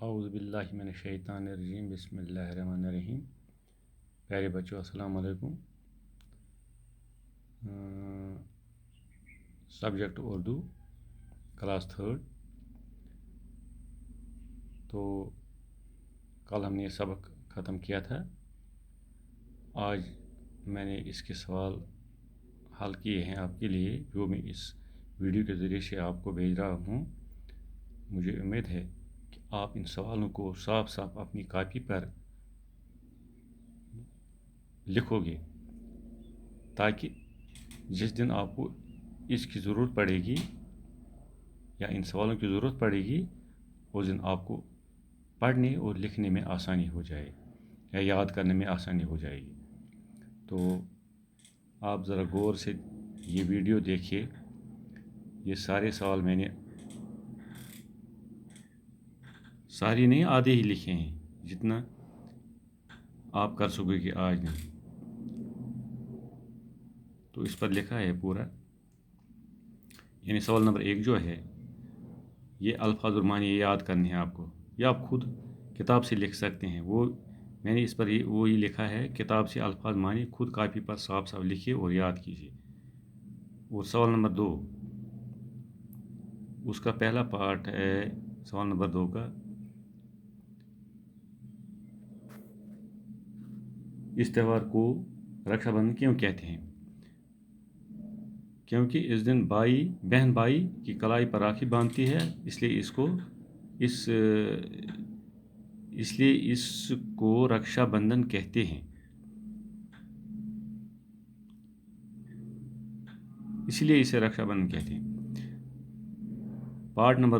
اعوذ باللہ من الشیطان الرجیم بسم اللہ الرحمن الرحیم۔ پیارے بچوں السلام علیکم۔ Subject Urdu class 3۔ تو کل ہم نے یہ سبق ختم کیا تھا۔ آج میں نے اس کے سوال حل کیے ہیں آپ کے لیے، جو میں اس ویڈیو کے ذریعے سے آپ کو بھیج رہا ہوں۔ مجھے امید ہے کہ آپ ان سوالوں کو صاف صاف اپنی کاپی پر لکھو گے، تاکہ جس دن آپ کو اس کی ضرورت پڑے گی یا ان سوالوں کی ضرورت پڑے گی، اس دن آپ کو پڑھنے اور لکھنے میں آسانی ہو جائے یا یاد کرنے میں آسانی ہو جائے گی۔ تو آپ ذرا غور سے یہ ویڈیو دیکھیے۔ یہ سارے سوال میں نے ساری نہیں، آدھے ہی لکھے ہیں، جتنا آپ کر سکو گے آج نہیں۔ تو اس پر لکھا ہے پورا، یعنی سوال نمبر 1 جو ہے، یہ الفاظ اور معنی یاد کرنے ہیں آپ کو، یا آپ خود کتاب سے لکھ سکتے ہیں۔ وہ میں نے اس پر وہی لکھا ہے، کتاب سے الفاظ معنی خود کاپی پر صاف صاف لکھیے اور یاد کیجیے۔ اور سوال نمبر 2، اس کا پہلا پارٹ ہے سوال نمبر 2 کا، اس تہوار کو رکشا بندھن کیوں کہتے ہیں؟ کیونکہ اس دن بہن بھائی کی کلائی پر راکھی باندھتی ہے، اس لیے اس کو رکشا بندھن کہتے ہیں۔ اسی لیے اسے رکشا بندھن کہتے ہیں۔ پارٹ نمبر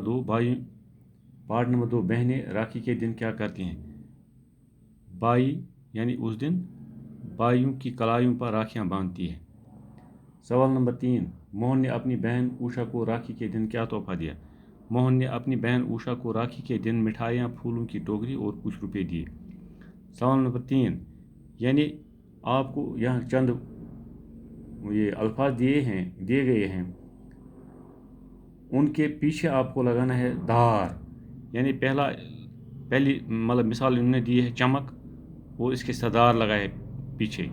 2، بہنیں راکھی کے دن کیا کرتی ہیں؟ بھائی یعنی اس دن بھائیوں کی کلائیوں پر راکھیاں باندھتی ہے۔ سوال نمبر 3، موہن نے اپنی بہن اوشا کو راکھی کے دن کیا تحفہ دیا؟ موہن نے اپنی بہن اوشا کو راکھی کے دن مٹھائیاں، پھولوں کی ٹوکری اور کچھ روپے دیے۔ سوال نمبر 3، یعنی آپ کو یہاں چند یہ الفاظ دیے گئے ہیں، ان کے پیچھے آپ کو لگانا ہے دھار، یعنی پہلی مثال انہوں نے دی ہے چمک، اور اس کے ساتھ دار لگائے پیچھے،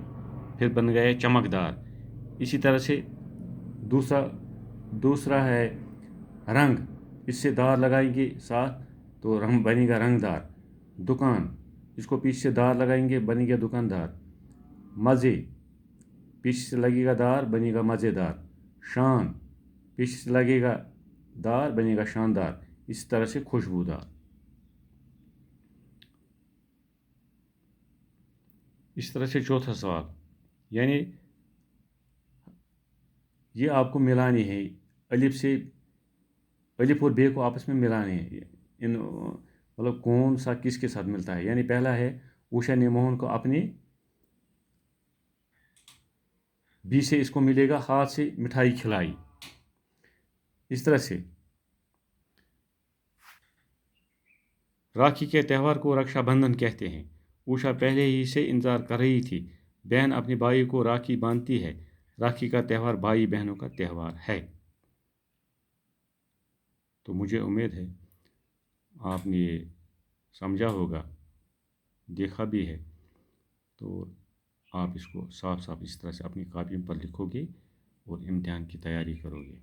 پھر بن گئے چمکدار۔ اسی طرح سے دوسرا ہے رنگ، اس سے دار لگائیں گے ساتھ تو رنگ بنے گا رنگ دار۔ دکان، اس کو پیچھے سے دار لگائیں گے بنے گا دکاندار۔ مزے، پیچھے سے لگے گا دار بنے گا مزے دار۔ شان، پیچھے سے لگے گا دار بنے گا شاندار۔ اس طرح سے خوشبودار۔ اس طرح سے چوتھا سوال، یعنی یہ آپ کو ملانے ہے، الف اور بے کو آپس میں ملانے ہیں، کون سا کس کے ساتھ ملتا ہے۔ یعنی پہلا ہے اوشا نے موہن کو اپنے بی سے اس کو ملے گا ہاتھ سے مٹھائی کھلائی۔ اس طرح سے راکھی کے تہوار کو رکشا بندھن کہتے ہیں۔ اوشا پہلے ہی سے انتظار کر رہی تھی، بہن اپنے بھائی کو راکھی باندھتی ہے۔ راکھی کا تہوار بھائی بہنوں کا تہوار ہے۔ تو مجھے امید ہے آپ نے یہ سمجھا ہوگا، دیکھا بھی ہے، تو آپ اس کو صاف صاف اس طرح سے اپنی کاپیوں پر لکھو گے اور امتحان کی تیاری کرو گے۔